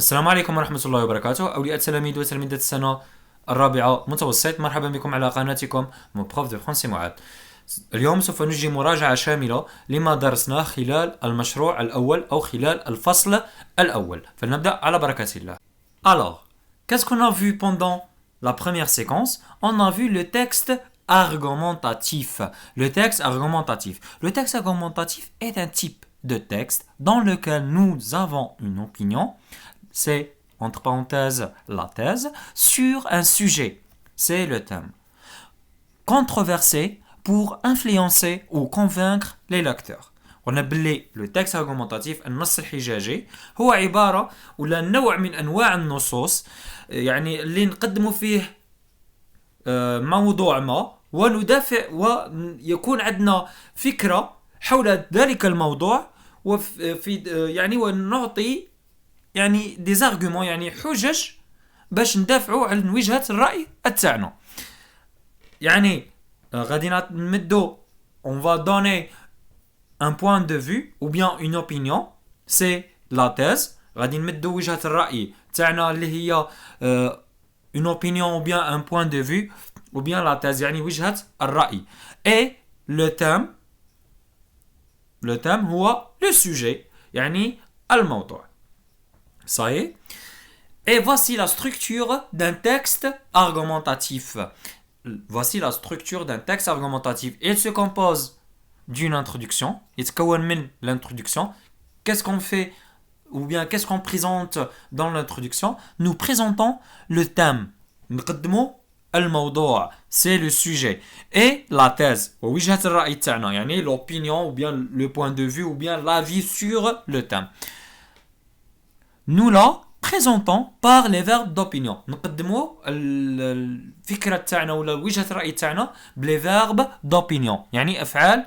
السلام عليكم ورحمة الله وبركاته. أولياء التلاميذ وتلاميذات السنة الرابعة متوسط، مرحبا بكم على قناتكم مون بروف دو فرونسي معاد. اليوم سوف نجري مراجعة شاملة لما درسناه خلال المشروع الأول أو خلال الفصل الأول، فلنبدأ على بركة الله. Alors, qu'est-ce qu'on a vu pendant la première séquence? On a vu le texte argumentatif. Le texte argumentatif. Le texte argumentatif est un type de texte dans lequel nous avons une opinion. C'est, entre parenthèses, la thèse, sur un sujet. C'est le thème. Controversé pour influencer ou convaincre les lecteurs. قلنا باللي لو تكست argumentatif النص الحجاجي هو عبارة ولا نوع من أنواع النصوص يعني اللي نقدموا فيه موضوع ما وندافع ويكون عندنا فكرة حول ذلك الموضوع وفي يعني ونعطي يعني des arguments يعني حجج باش ندافعوا عن وجهة الرأي تاعنا. يعني غادي نمدو on va donner un point de vue ou bien une opinion, c'est la thèse. غادي نمدو وجهة الرأي تاعنا اللي هي une opinion ou bien un point de vue ou bien la thèse يعني وجهة الرأي. Et le thème هو le sujet يعني الموضوع. Ça y est. Et voici la structure d'un texte argumentatif. Voici la structure d'un texte argumentatif. Il se compose d'une introduction. يتكون من l'introduction. Qu'est-ce qu'on fait ou bien qu'est-ce qu'on présente dans l'introduction? Nous présentons le thème. نقدمو الموضوع. C'est le sujet. Et la thèse. وجهة الرأي تاعنا يعني l'opinion ou bien le point de vue ou bien l'avis sur le thème. Nous la présentons par les verbes d'opinion. نقدمو الفكرة تاعنا ولا وجهة الرأي تاعنا بلي verbes d'opinion يعني أفعال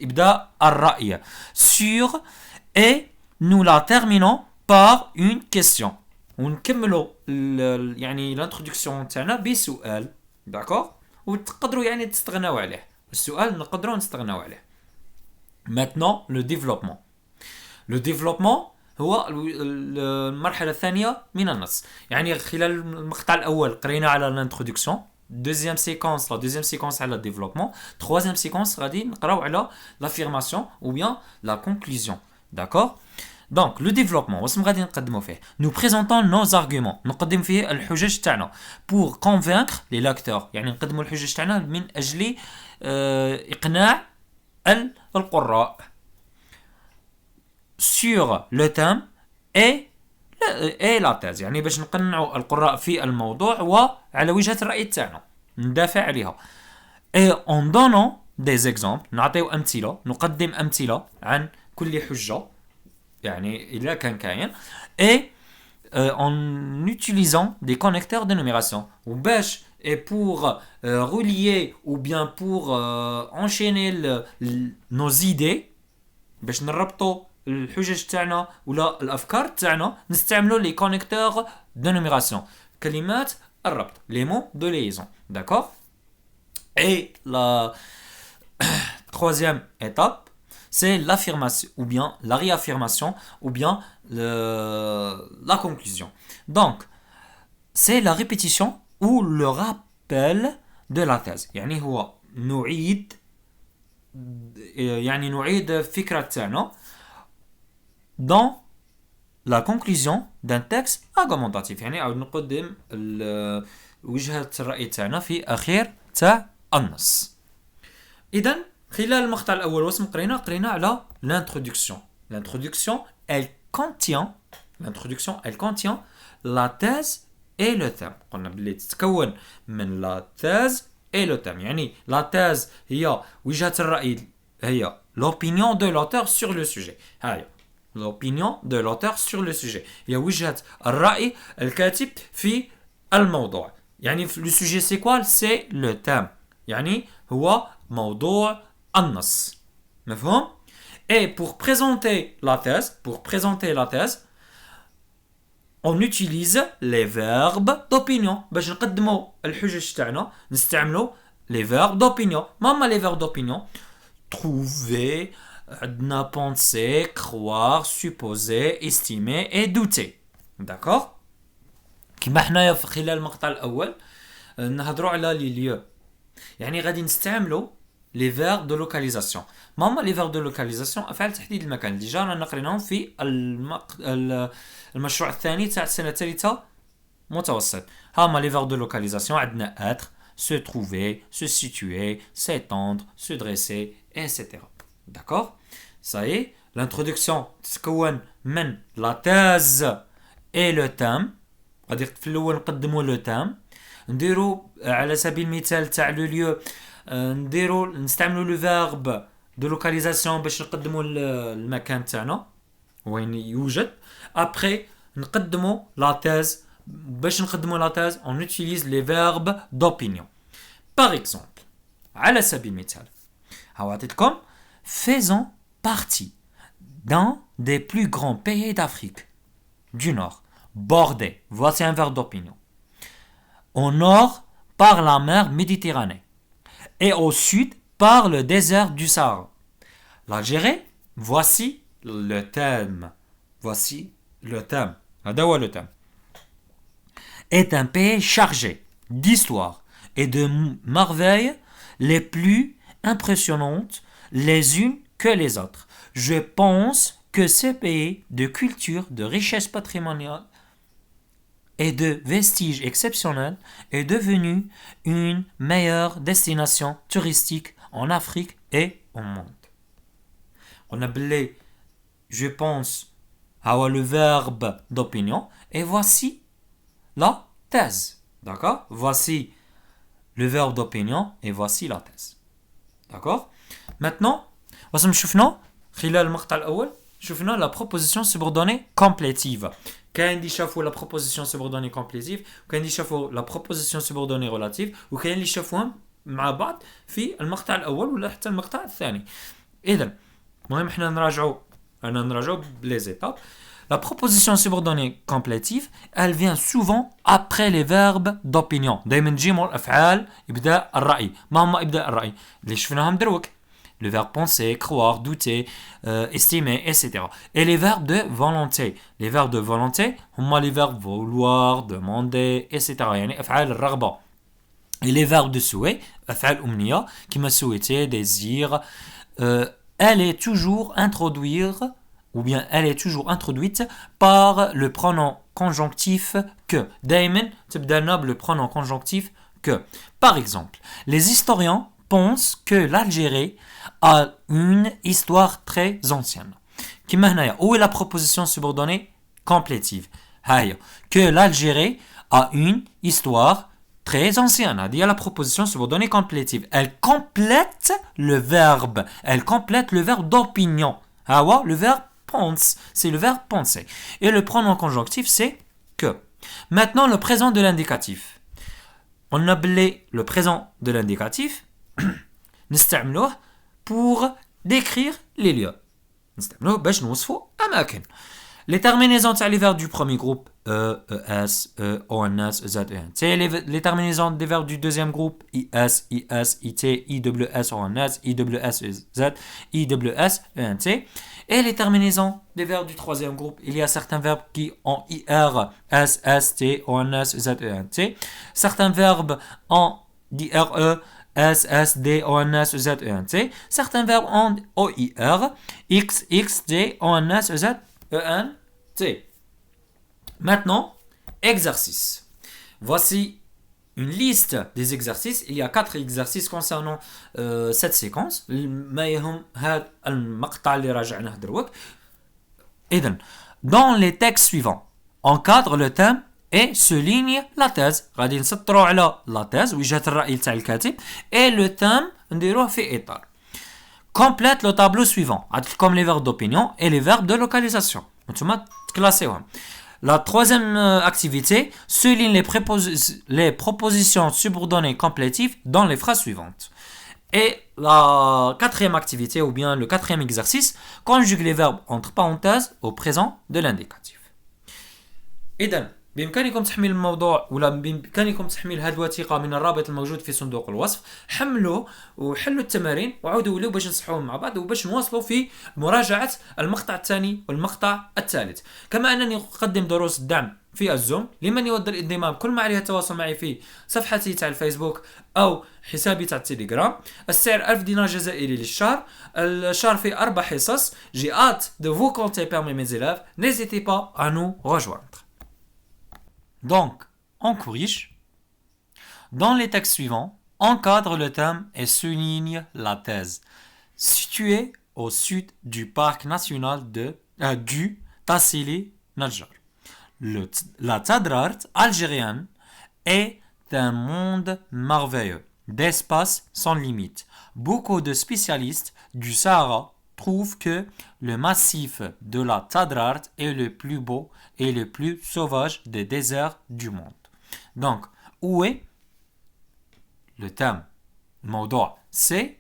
إبداء الرأي. Sur et nous la terminons par une question. ونكملوا يعني l'introduction تاعنا بسؤال. d'accord وتقدروا يعني تستغناو عليه. السؤال نقدروا نستغناو عليه. Maintenant le développement. Le développement هو المرحلة الثانية من النص. يعني خلال المقطع الأول قرينا على l'introduction. Deuxième séquence, la deuxième séquence على le développement. Troisième séquence غادي نقراو على l'affirmation ou bien la conclusion. D'accord? Donc le développement واش غادي نقدموا فيه؟ Nous présentons nos arguments. نقدم فيه الحجج تاعنا pour convaincre les lecteurs. يعني نقدموا الحجج تاعنا من أجل إقناع القراء. Sur le thème et la thèse يعني باش نقنعوا القراء في الموضوع وعلى وجهة الرأي تاعنا ندافع عليها. Et en donnant des exemples نعطيو أمثلة نقدم أمثلة عن كل حجة يعني إلا كان كاين. Et en utilisant des connecteurs de numération وباش et pour relier ou bien pour enchaîner nos idées باش نربطوا الحجج تاعنا ولا الافكار تاعنا نستعملوا لي كونيكتور دو نوميراسيون كلمات الربط les mots de liaison. d'accord. Et la troisième étape c'est l'affirmation ou bien la réaffirmation ou bien la conclusion. Donc c'est la répétition ou le rappel de la thèse. يعني هو نعيد فكرة تاعنا dans la conclusion d'un texte argumentatif. يعني أو نقدم وجهة الرأي تاعنا في أخير تاع النص. إذن خلال المقطع الأول واسم قرينا على l'introduction. L'introduction elle contient la thèse et le thème. قلنا بلي تتكون من la thèse et le thème. يعني la thèse هي وجهة الرأي هي l'opinion de l'auteur sur le sujet. هاي l'opinion de l'auteur sur le sujet. هي وجهة الرأي الكاتب في الموضوع. يعني le sujet c'est quoi? C'est le thème. يعني هو موضوع النص. مفهوم؟ Et pour présenter la thèse, on utilise les verbes d'opinion. باش نقدموا الحجج تاعنا نستعملوا les verbes d'opinion. ما les verbes d'opinion? Trouver, عندنا penser, croire, supposer, estimer et douter. d'accord. كيما حنايا في خلال المقطع الاول نهضروا على لي ليو يعني غادي نستعملوا لي فير دو لوكاليزاسيون. ما هما لي فير دو لوكاليزاسيون؟ افعال تحديد المكان. ديجا رانا قريناهم في المشروع الثاني تاع السنه الثالثه متوسط. هما لي فير دو لوكاليزاسيون عندنا être, se trouver, se situer, s'étendre, se dresser, etc. d'accord. ça y est, l'introduction تتكون من la thèse et le thème. غادي في الاول نقدموا لو تام، نديروا على سبيل المثال تاع لو ليو نستعملوا لو فيرب دو لوكاليزاسيون باش نقدموا المكان تاعنا وين يوجد. ابري نقدموا لا تيز. باش نقدموا لا تيز اون يوتيليز لي فيرب دوبينيون. باغ اكزومبل على سبيل المثال عطيتكم faisant partie d'un des plus grands pays d'Afrique du Nord. Bordé, voici un verbe d'opinion. Au nord, par la mer Méditerranée. Et au sud, par le désert du Sahara. L'Algérie, voici le thème. Voici le thème. هذا le thème. Est un pays chargé d'histoire et de merveilles les plus impressionnantes les unes que les autres. Je pense que ce pays de culture, de richesse patrimoniale et de vestiges exceptionnels est devenu une meilleure destination touristique en Afrique et au monde. On a appelé je pense à le verbe d'opinion et voici la thèse. D'accord? Voici le verbe d'opinion et voici la thèse. D'accord? Maintenant, واش شفنا خلال المقطع الأول شفنا la proposition subordonnée complétive. كاين اللي شافوا لا بروبوزيسيون سوبوردوني كومبليسيف وكاين اللي شافوا لا بروبوزيسيون سوبوردوني ريلاتيف وكاين اللي شافوهم مع بعض في المقطع الاول ولا حتى المقطع الثاني. اذا المهم حنا نراجعوا بلي زيتاب. La proposition subordonnée complétive, elle vient souvent après les verbes d'opinion. دائما تجي مور الافعال ابداء الراي. ما هما ابداء الراي اللي شفناهم دروك؟ Le verbe penser, croire, douter, estimer, etc. Et les verbes de volonté. Les verbes de volonté, les verbes vouloir, demander, etc. يعني أفعال الرغبة. Et les verbes de souhait, أفعال أمنية, qui m'a souhaité, désir, elle est toujours introduite par le pronom conjonctif que. دائما تبدأ le pronom conjonctif que. Par exemple, les historiens pensent que l'Algérie a une histoire très ancienne. كما هنايا où est la proposition subordonnée complétive؟ هاي que l'Algérie a une histoire très ancienne. هذه la proposition subordonnée complétive. Elle complète le verbe d'opinion. هو le verbe pense, c'est le verbe penser. Et le pronom conjonctif c'est que. Maintenant le présent de l'indicatif. On a appelé le présent de l'indicatif نستعملوه pour décrire les lieux. نستعملوه باش نوصفوا أماكن. Les terminaisons تاع les verbes du premier groupe es, ons, z, ent. Les terminaisons des verbes du deuxième groupe is, it, iws, ons, iws, z, iws, ent. Et les terminaisons des verbes du troisième groupe, il y a certains verbes qui ont ir, s, st, ons, z, ent. Certains verbes ont dire, S, S, D, O, N, S, Z, E, N, T. Certains verbes ont O, I, R, X, X, D, O, N, S, Z, E, N, T. Maintenant, exercice. Voici une liste des exercices. Il y a 4 exercices concernant cette séquence. Dans les textes suivants, encadre le thème et souligne la thèse. غادي نسطروا على la thèse وجهة الرأي تاع الكاتب et le thème نديروه في إطار. Complète le tableau suivant. عطيتكم les verbes d'opinion et les verbes de localisation. نتوما تكلاسيوهم. La troisième activité souligne les propositions subordonnées complétives dans les phrases suivantes. Et la quatrième activité ou bien le quatrième exercice conjugue les verbes entre parenthèses au présent de l'indicatif. إذن بإمكانكم تحميل الموضوع ولا بإمكانكم تحميل هذه الوثيقة من الرابط الموجود في صندوق الوصف. حملوا وحلوا التمارين وعودوا وليو باش نصحوهم مع بعض وباش نواصلوا في مراجعة المقطع الثاني والمقطع الثالث. كما أنني أقدم دروس الدعم في الزوم لمن يود الانضمام. كل ما عليه التواصل معي في صفحتي تاع الفيسبوك أو حسابي تاع التليجرام. السعر 1000 دينار جزائري للشهر. الشهر فيه 4 حصص. J'ai hâte de vous compter parmi mes élèves. N'hésitez pas à nous rejoindre. Donc, on corrige. Dans les textes suivants, encadre le thème et souligne la thèse. Situé au sud du parc national du Tassili Nadjar. La Tadrar algérienne est un monde merveilleux, d'espace sans limite. Beaucoup de spécialistes du Sahara trouvent que le massif de la Tadrar est le plus beau et le plus sauvage des déserts du monde. Donc, où est le thème? Le mawdou' c'est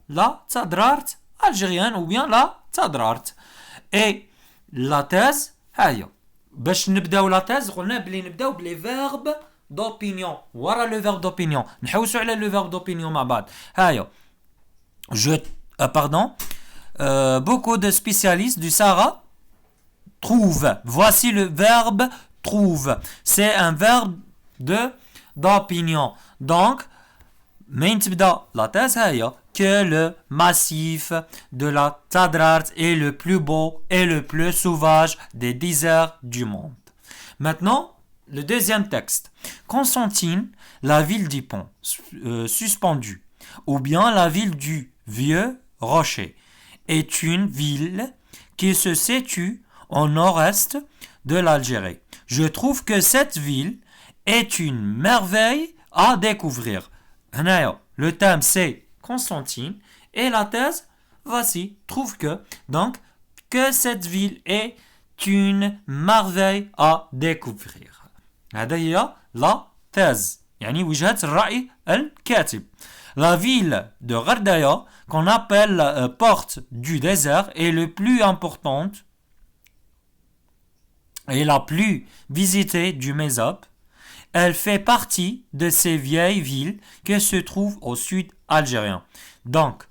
la Tadrar algérienne ou bien la Tadrar. Et la thèse, هاي. باش نبداو لا thèse قلنا بلي نبداو بلي فيرب d'opinion. ورا لو فيرب d'opinion. نحوسوا على لو فيرب d'opinion مع بعض. هاي. Beaucoup de spécialistes du Sahara trouvent. Voici le verbe trouve. C'est un verbe d'opinion. Donc, la thèse que le massif de la Tadrar est le plus beau et le plus sauvage des déserts du monde. Maintenant, le deuxième texte. Constantine, la ville du pont suspendu, ou bien la ville du vieux rocher, est une ville qui se situe au nord-est de l'Algérie. Je trouve que cette ville est une merveille à découvrir. Le thème c'est Constantine et la thèse, voici, trouve que, donc, que cette ville est une merveille à découvrir. هذا هي la thèse. يعني وجهة الرأي الكاتب. La ville de Ghardaya, qu'on appelle porte du désert, est la plus importante et la plus visitée du Mésope. Elle fait partie de ces vieilles villes qui se trouvent au sud algérien. Donc,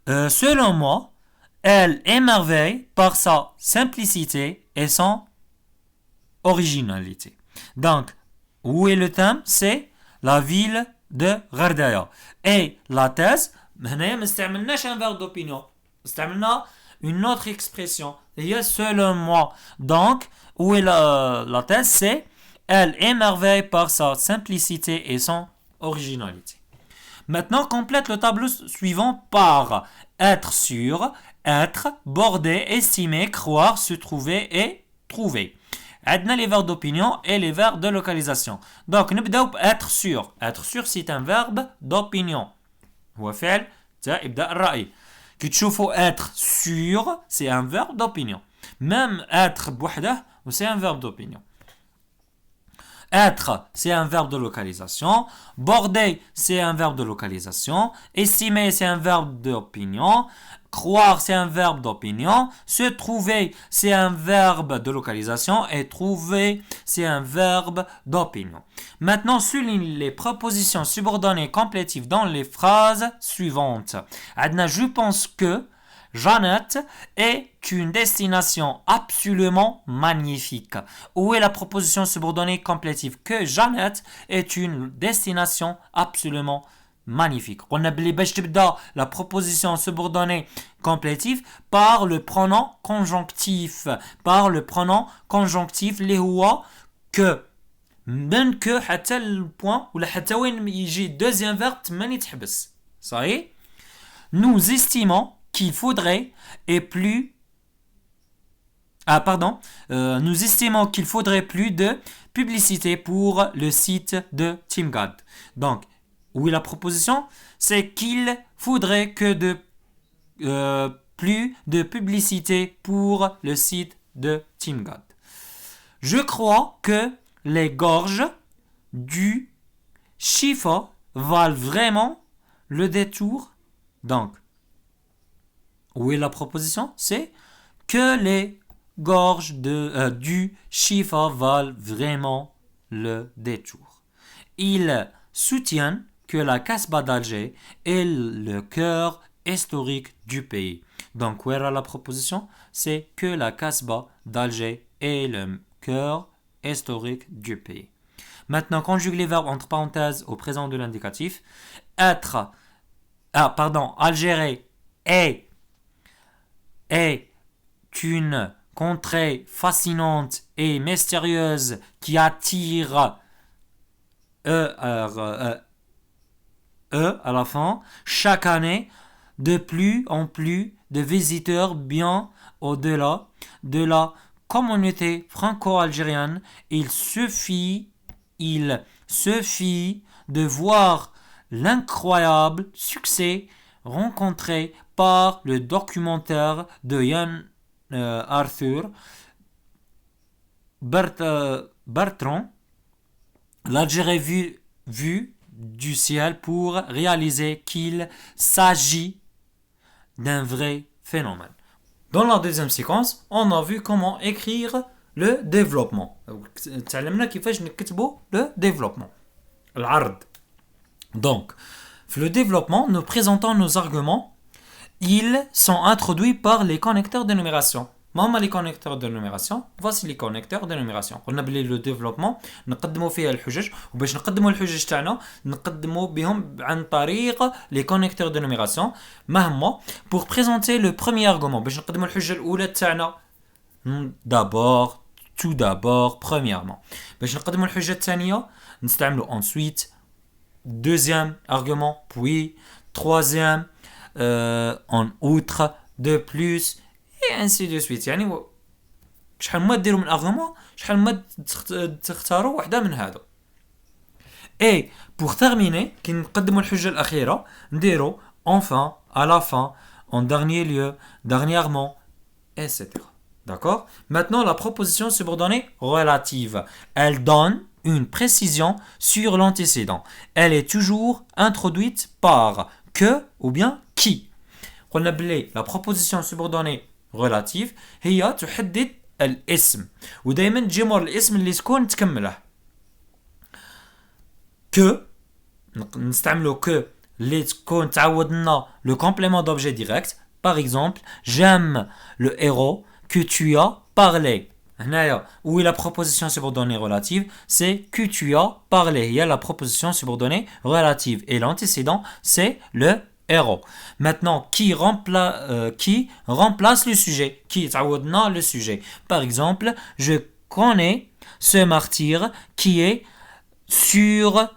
selon moi, elle émerveille par sa simplicité et son originalité. Donc, où est le thème? C'est la ville de Ghardaya. Et la thèse, هنا ما استعملناش un verbe d'opinion. استعملنا une autre expression. هي selon moi. Donc, où est la thèse? C'est elle émerveille par sa simplicité et son originalité. Maintenant, complète le tableau suivant par être sûr, être, border, estimer, croire, se trouver et trouver. عندنا les verbes d'opinion et les verbes de localisation. Donc, نبداو être sûr. Être sûr, c'est un verbe d'opinion. هو فعل تاع إبداء الرأي. كي تشوفوا être sûr, c'est un verbe d'opinion. Même être بوحده, c'est un verbe d'opinion. Être, c'est un verbe de localisation. Border, c'est un verbe de localisation. Estimer, c'est un verbe d'opinion. Croire, c'est un verbe d'opinion. Se trouver, c'est un verbe de localisation. Et trouver, c'est un verbe d'opinion. Maintenant, souligne les propositions subordonnées complétives dans les phrases suivantes. Adna, je pense que Jeannette est une destination absolument magnifique. Où est la proposition subordonnée complétive? Que Jeannette est une destination absolument magnifique. On a باش تبدا la proposition subordonnée complétive par le pronom conjonctif. Par le pronom conjonctif اللي هو que. من que حتى البوان ولا حتى وين يجي deuxième verbe تماني تحبس. صحيح؟ Nous estimons qu'il faudrait nous estimons qu'il faudrait plus de publicité pour le site de Timgad. Donc, où est la proposition? C'est qu'il faudrait plus de publicité pour le site de Timgad. Je crois que les gorges du Chifa valent vraiment le détour. Donc, où est la proposition? C'est que les gorge du Chifa valent vraiment le détour. Ils soutiennent que la Casbah d'Alger est le cœur historique du pays. Donc, où est la proposition? C'est que la Casbah d'Alger est le cœur historique du pays. Maintenant, conjugue les verbes entre parenthèses au présent de l'indicatif. Algérie est une contrée fascinante et mystérieuse qui attire à la fin, chaque année, de plus en plus de visiteurs bien au-delà de la communauté franco-algérienne. Il suffit de voir l'incroyable succès rencontré par le documentaire de Yann Arthur Bertrand, l'Algérie vue du ciel, pour réaliser qu'il s'agit d'un vrai phénomène. Dans la deuxième séquence, on a vu comment écrire le développement. تعلمنا كيفاش نكتبوا le développement. العرض. Donc, le développement, nous présentons nos arguments. Ils sont introduits par les connecteurs de numération. ما les connecteurs de numération? Voici les connecteurs de numération. قلنا بلي le développement نقدموا فيها الحجج, وباش نقدموا الحجج تاعنا نقدموا بهم عن طريق les connecteurs de numération. ما هما؟ Pour présenter le premier argument, باش نقدموا الحجة الأولى تاعنا. Tout d'abord, premièrement. باش نقدموا الحجة الثانية نستعملوا ensuite, deuxième argument, puis troisième, en outre, de plus, et ainsi de suite. يعني شحال ما ديروا من argument, شحال ما تختاروا واحدة من هذا. Et pour terminer, كي نقدموا الحجة الأخيرة نديروا enfin, à la fin, en dernier lieu, dernièrement, etc. D'accord? Maintenant, la proposition subordonnée relative. Elle donne une précision sur l'antécédent. Elle est toujours introduite par que ou bien qui. قلنا بلي la proposition subordonnée relative هي تحدد الاسم, ودائما تجي مور الاسم اللي تكون تكمله. que نستعملوا que اللي تكون تعود لنا le complément d'objet direct. Par exemple, j'aime le héros que tu as parlé. Où est la proposition subordonnée relative? C'est que tu as parlé. Il y a la proposition subordonnée relative. Et l'antécédent, c'est le héros. Maintenant, qui remplace le sujet? Qui تعودنا le sujet? Par exemple, je connais ce martyr qui est sur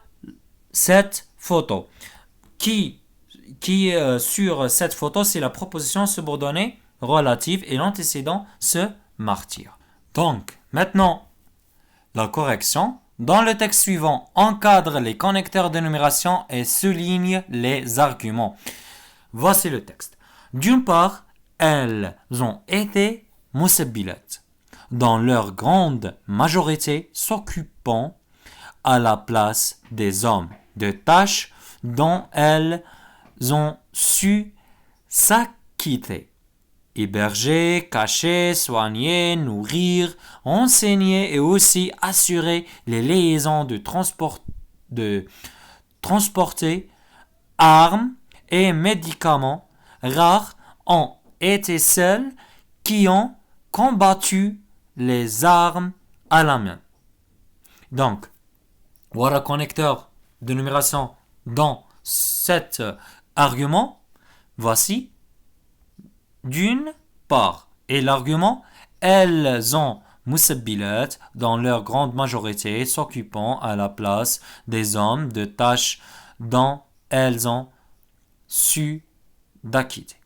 cette photo. Qui est sur cette photo, c'est la proposition subordonnée relative et l'antécédent, ce martyr. Donc, maintenant, la correction. Dans le texte suivant, encadre les connecteurs de numération et souligne les arguments. Voici le texte. D'une part, elles ont été musabbilat, dans leur grande majorité s'occupant à la place des hommes de tâches dont elles ont su s'acquitter. Héberger, cacher, soigner, nourrir, enseigner et aussi assurer les liaisons de transporter armes et médicaments rares ont été celles qui ont combattu les armes à la main. Donc, voilà connecteur de numération dans cet argument. Voici. D'une part, et l'argument, elles ont musabbilat, dans leur grande majorité, s'occupant à la place des hommes de tâches dont elles ont su d'acquitter.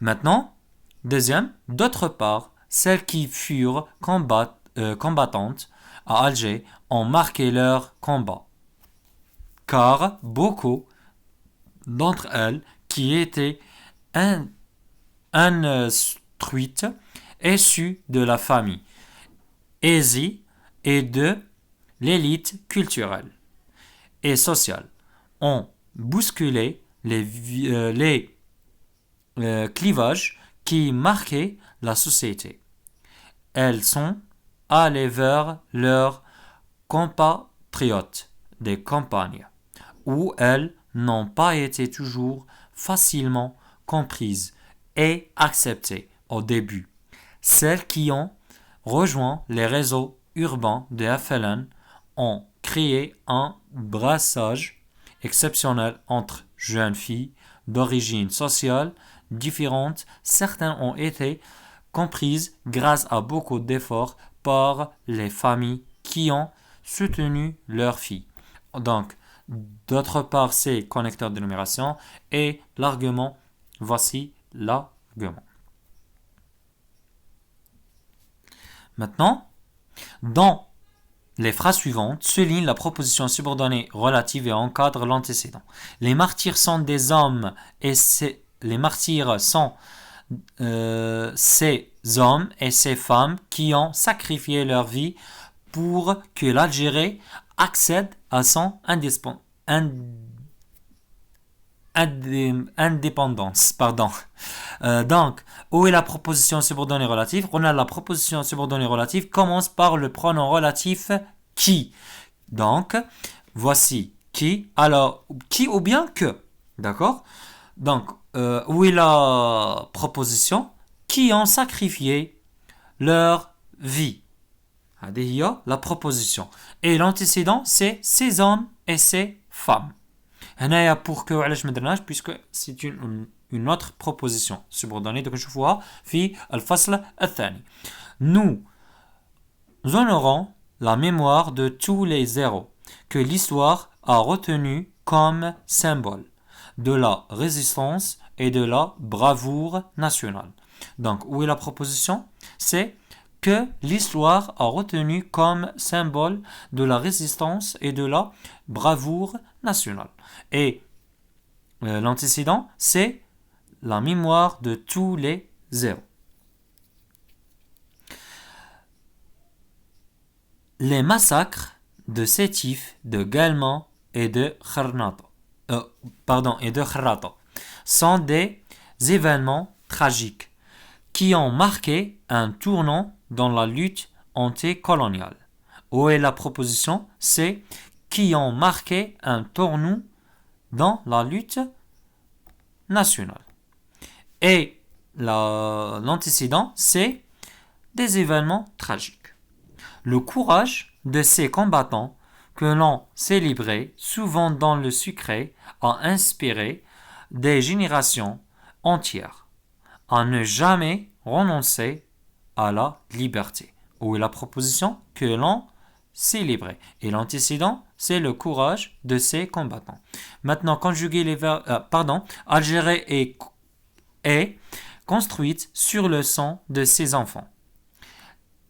Maintenant, deuxième, d'autre part, celles qui furent combattantes à Alger ont marqué leur combat, car beaucoup d'entre elles qui étaient instruites, issues de la famille aisée et de l'élite culturelle et sociale, ont bousculé les clivages qui marquaient la société elles sont allées vers leurs compatriotes des campagnes, où elles n'ont pas été toujours facilement comprises et acceptées au début. Celles qui ont rejoint les réseaux urbains de FLN ont créé un brassage exceptionnel entre jeunes filles d'origine sociale différentes. Certaines ont été comprises grâce à beaucoup d'efforts par les familles qui ont soutenu leurs filles. Donc, d'autre part, c'est connecteur de numération et l'argument. Voici l'argument. Maintenant, dans les phrases suivantes, souligne la proposition subordonnée relative et encadre l'antécédent. Les martyrs sont des hommes et les martyrs sont ces hommes et ces femmes qui ont sacrifié leur vie pour que l'Algérie accède à son indépendance. Donc, où est la proposition subordonnée relative? On a la proposition subordonnée relative commence par le pronom relatif qui. Donc, voici qui. Alors, qui ou bien que. D'accord? Donc, où est la proposition? Qui ont sacrifié leur vie. هذه la proposition. Et l'antécédent, c'est ces hommes et ces femmes. هنايا pour que علاش ما درناش puisque c'est une autre proposition subordonnée. Donc نشوفوها في الفصل الثاني. Nous honorons la mémoire de tous les héros que l'histoire a retenus comme symbole de la résistance et de la bravoure nationale. Donc, où est la proposition? C'est que l'histoire a retenu comme symbole de la résistance et de la bravoure nationale. Et l'antécédent, c'est la mémoire de tous les héros. Les massacres de Sétif, de Guelma et de Kharnata, sont des événements tragiques qui ont marqué un tournant dans la lutte anticoloniale. Où est la proposition? C'est qui ont marqué un tournant dans la lutte nationale. Et l'antécédent, c'est des événements tragiques. Le courage de ces combattants que l'on célébrait souvent dans le secret a inspiré des générations entières à ne jamais renoncer à la liberté. Où est la proposition? Que l'on célébrait. Et l'antécédent, c'est le courage de ces combattants. Maintenant, conjuguer les verbes... Algérie est construite sur le sang de ses enfants.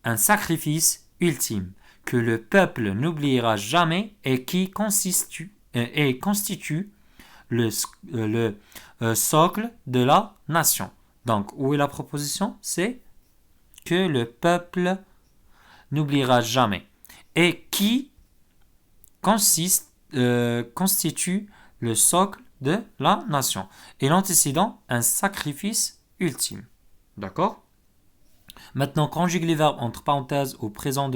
Un sacrifice ultime que le peuple n'oubliera jamais et qui constitue le socle de la nation. Donc, où est la proposition? C'est que le peuple n'oubliera jamais et qui constitue le socle de la nation. Et l'antécédent, un sacrifice ultime. D'accord? Maintenant, conjugue les verbes entre parenthèses au présent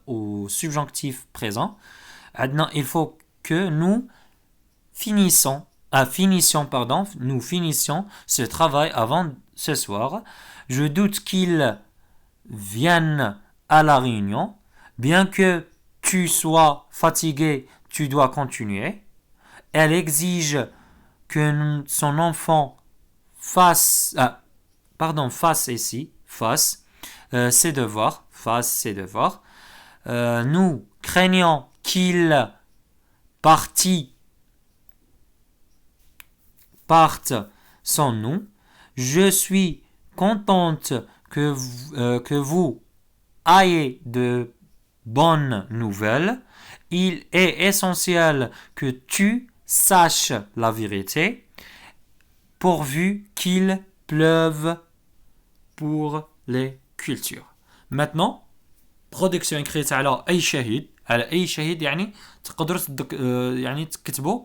au subjonctif présent. Maintenant, il faut que nous finissions ce travail avant ce soir. Je doute qu'ils viennent à la réunion. Bien que tu sois fatigué, tu dois continuer. Elle exige que son enfant fasse ses devoirs. Nous craignons qu'il parte sans nous. Je suis contente que vous ayez de bonnes nouvelles. Il est essentiel que tu saches la vérité, pourvu qu'il pleuve pour les cultures. Maintenant, production écrite على أي شهيد يعني تقدروا يعني تكتبوا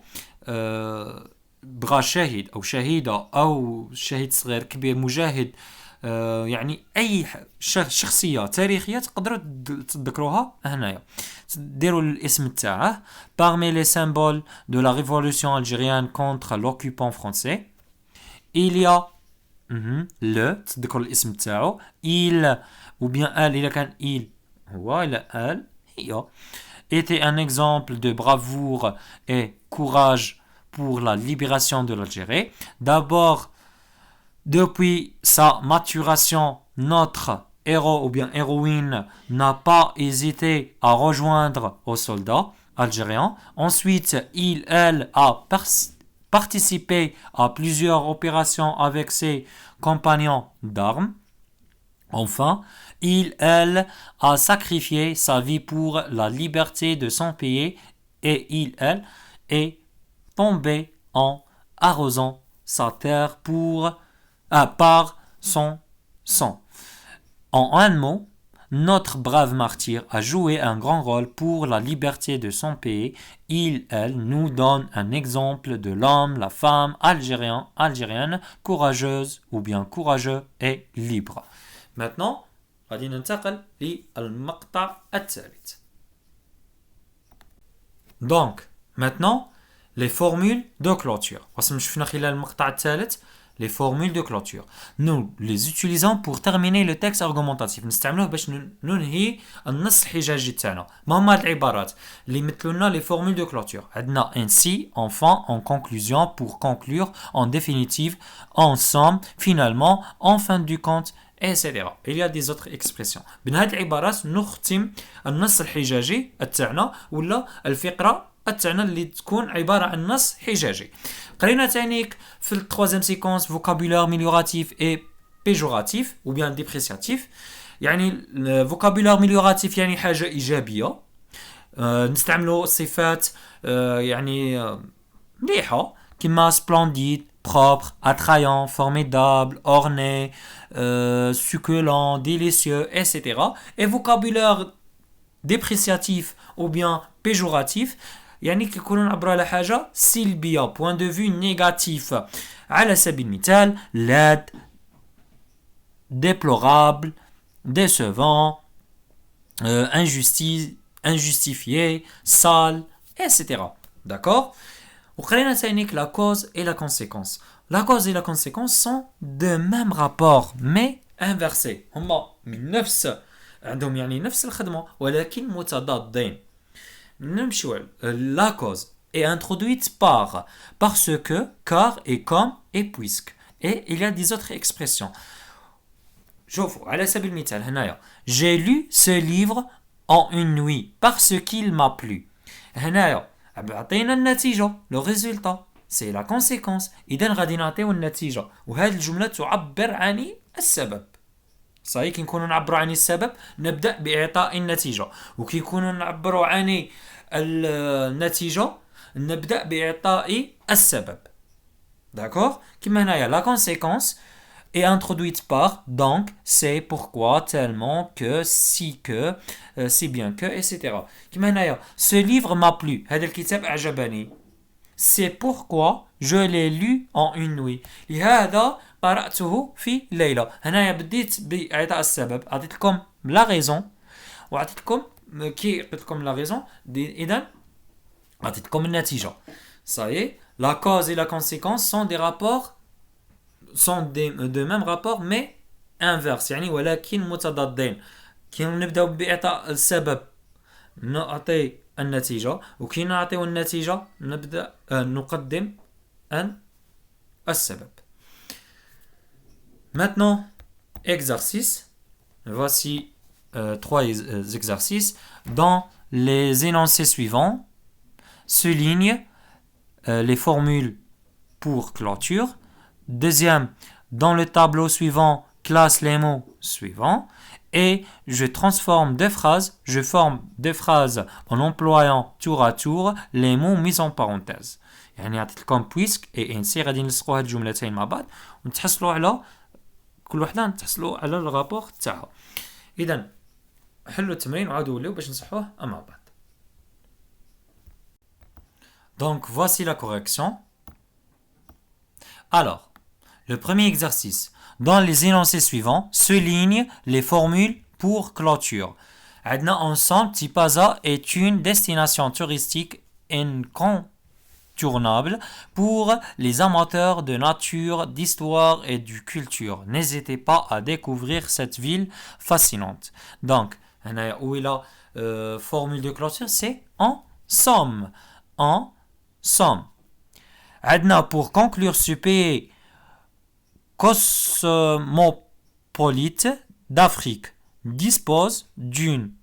بغى شاهد أو شهيدة أو شهيد صغير كبير مجاهد يعني أي شخصية تاريخية تقدروا تذكروها هنايا ديروا الاسم تاعه. Parmi les symboles de la révolution algérienne contre l'occupant français il y a le تذكروا الاسم تاعو il ou bien elle إذا كان il هو إلا elle هي était un exemple de bravoure et courage pour la libération de l'Algérie. D'abord, depuis sa maturation, notre héros ou bien héroïne n'a pas hésité à rejoindre aux soldats algériens. Ensuite, elle a participé à plusieurs opérations avec ses compagnons d'armes. Enfin, elle a sacrifié sa vie pour la liberté de son pays et elle est tombée en arrosant sa terre par son sang. En un mot, notre brave martyr a joué un grand rôle pour la liberté de son pays. Elle nous donne un exemple de l'homme, la femme algérienne, courageuse ou bien courageux et libre. Maintenant, غادي ننتقل للمقطع الثالث. Donc, maintenant, les formules de clôture. شفنا خلال المقطع الثالث les formules de clôture. Nous les utilisons pour terminer le texte argumentatif. نستعملوه باش ننهي النص الحجاجي تاعنا. ما هما هاد العبارات اللي يمثلوا لنا les formules de clôture. عندنا ainsi, enfin, en conclusion, pour conclure, en définitive, en somme, finalement, en fin du compte, etc. Il y a des autres expressions. بهاد العبارات نختم النص الحجاجي تاعنا ولا الفقرة تاعنا اللي تكون عبارة عن نص حجاجي. قرينا تانيك في التروازيام سيكونس فوكابولار ميليوراتيف اي بيجوراتيف ou bien ديبريسياتيف. يعني فوكابولار ميليوراتيف يعني حاجة إيجابية. نستعملوا صفات يعني مليحة كما splendide, propre, attrayant, formidable, orné, succulent, délicieux, etc. Et vocabulaire dépréciatif ou bien péjoratif يعني كيكونوا نعبروا على حاجة سلبية point de vue négatif. على سبيل المثال laid, déplorable, décevant, injustifié, sale, etc. D'accord? وقرينا تانيك la cause et la conséquence. La cause et la conséquence sont de même rapport mais inversés. هما من نفس عندهم يعني نفس الخدمة ولكن متضادين. نمشيو la cause est introduite par parce que, car et comme et puisque. Et il y a des autres expressions. شوفوا على سبيل المثال هنايا j'ai lu ce livre en une nuit parce qu'il m'a plu. هنايا عطينا النتيجة لو ريزولتا سي لا كونسيكونس. اذا غادي نعطيو النتيجة وهذه الجملة تعبر عن السبب. صحيح كي نكونوا نعبروا عن السبب نبدأ بإعطاء النتيجة وكي نكونوا نعبروا عن النتيجة نبدأ بإعطاء السبب. D'accord? كما هنايا la conséquence est introduite par donc, c'est, pourquoi, tellement, que, si que, si bien que, etc. كما هنايا ce livre m'a plu. هذا الكتاب أعجبني. C'est pourquoi je l'ai lu en une nuit. لهذا قرأته في ليلة. هنايا بديت بإعطاء السبب. أعطيت لكم la raison وأعطيت لكم كي قلت لكم la raison إذا أعطيت لكم النتيجة. Ça y est, la cause et la conséquence sont des rapports sont de même rapport mais inverse يعني ولكن متضادين. كي نبداو بإعطاء السبب نعطي النتيجة وكي نعطيو النتيجة نبدأ نقدم السبب. Maintenant, exercice. Voici 3 exercices. Dans les énoncés suivants, souligne les formules pour clôture. Deuxième, dans le tableau suivant, classe les mots suivants. Et je forme deux phrases en employant tour à tour les mots mis en parenthèse. يعني عطيت لكم puisque et ainsi غادي نلصقوا هاد الجملتين مع بعض ونتحصلوا على كل وحده نتحصلوا على الرابور تاعها. اذا حلوا التمرين وعاودوا وليو باش نصحوه مع بعض. Donc voici la correction. Alors, le premier exercice. Dans les énoncés suivants, souligne les formules pour clôture. عندنا ensemble, Tipaza est une destination touristique incontournable pour les amateurs de nature, d'histoire et de culture. N'hésitez pas à découvrir cette ville fascinante. Donc, où est la formule de clôture? C'est en somme. En somme. عندنا pour conclure ce pays cosmopolite d'Afrique dispose d'une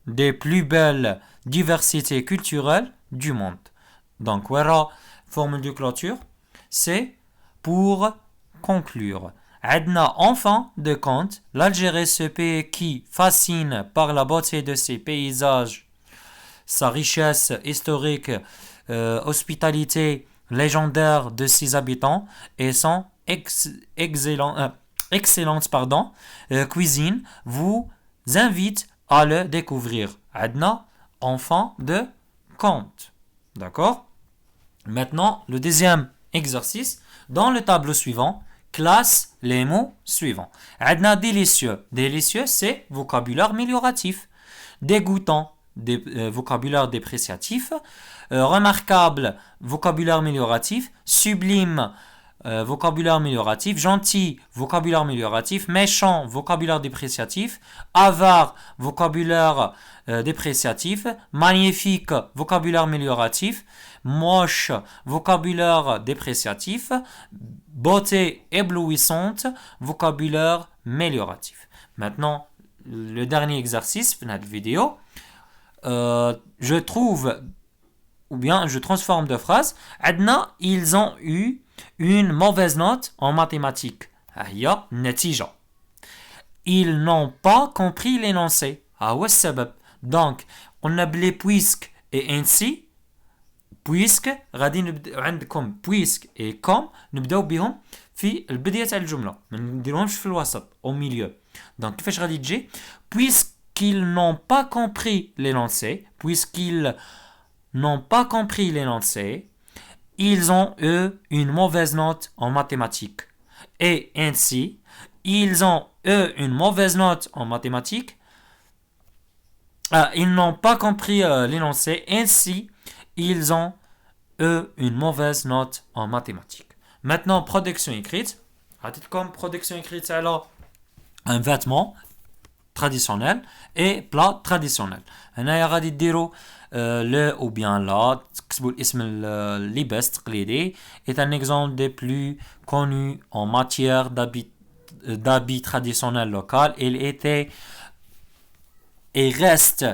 des plus belles diversités culturelles du monde. Donc, voilà, formule de clôture, c'est pour conclure. عندنا en fin de compte, l'Algérie, ce pays qui fascine par la beauté de ses paysages, sa richesse historique, hospitalité légendaire de ses habitants et son excellente cuisine, vous invite à le découvrir. عندنا en fin de compte. D'accord? Maintenant, le deuxième exercice. Dans le tableau suivant, classe les mots suivants. عندنا délicieux. Délicieux, c'est vocabulaire amélioratif. Dégoûtant, vocabulaire dépréciatif. Remarquable, vocabulaire amélioratif. Sublime, vocabulaire amélioratif. Gentil, vocabulaire amélioratif. Méchant, vocabulaire dépréciatif. Avare, vocabulaire dépréciatif. Magnifique, vocabulaire amélioratif. Moche, vocabulaire dépréciatif. Beauté éblouissante, vocabulaire amélioratif. Maintenant, le dernier exercice de notre vidéo. Je trouve, ou bien je transforme de phrase. عندنا, ils ont eu une mauvaise note en mathématiques. هي نتيجة. Ils n'ont pas compris l'énoncé. هو السبب. Donc, on a blé puisque et ainsi. Puisque غادي نبدا عندكم puisque et comme نبداو بهم في البداية تاع الجملة. ما نديروهمش في الوسط au milieu. Donc كيفاش غادي تجي؟ Puisqu'ils n'ont pas compris l'énoncé, puisqu'ils n'ont pas compris l'énoncé, ils ont eu une mauvaise note en mathématiques. Et ainsi, ils ont eu une mauvaise note en mathématiques. Ils n'ont pas compris l'énoncé. Ainsi, ils ont eu une mauvaise note en mathématiques. Maintenant, production écrite. Comme production écrite, alors un vêtement traditionnel et plat traditionnel. هنايا غادي ديروا le ou bien la تكتبوا الاسم اللباس التقليدي est un exemple des plus connus en matière d'habits traditionnels locaux. Il était et reste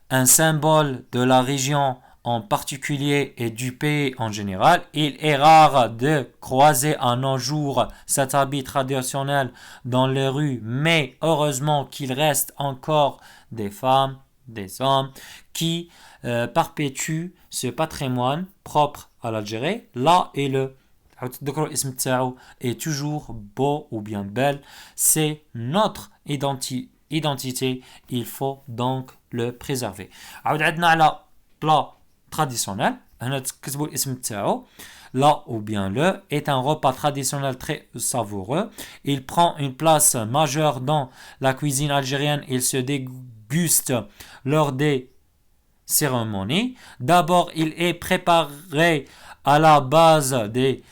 un symbole de la région en particulier et du pays en général. Il est rare de croiser à nos jours cet habit traditionnel dans les rues, mais heureusement qu'il reste encore des femmes, des hommes qui perpétuent ce patrimoine propre à l'Algérie. Là est le est toujours beau ou bien belle. C'est notre identité. Il faut donc le préserver. عندنا على plat traditionnel. هنا تكتبوا الاسم تاعو. Là ou bien le est un repas traditionnel très savoureux. Il prend une place majeure dans la cuisine algérienne. Il se déguste lors des cérémonies. D'abord, il est préparé à la base des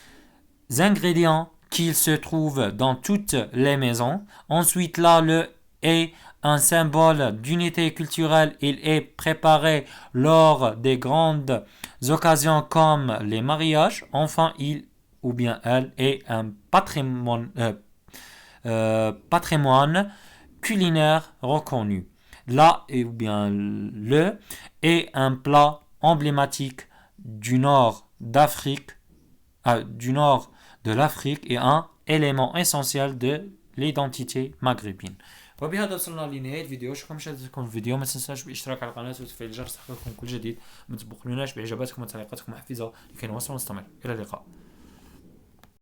ingrédients qu'il se trouve dans toutes les maisons. Ensuite, là, le est un symbole d'unité culturelle. Il est préparé lors des grandes occasions comme les mariages. Enfin, il ou bien elle est un patrimoine culinaire reconnu. Là ou bien le est un plat emblématique du nord d'Afrique, du nord de l'Afrique et un élément essentiel de l'identité maghrébine. وبهذا وصلنا لنهاية الفيديو. شكرا مشاهدتكم الفيديو. ما تنساش بالاشتراك على القناة وتفعيل الجرس لتحقيقكم كل جديد. ما تبخلوناش باعجاباتكم وتعليقاتكم محفزة لكي نواصل ونستمر. الى اللقاء.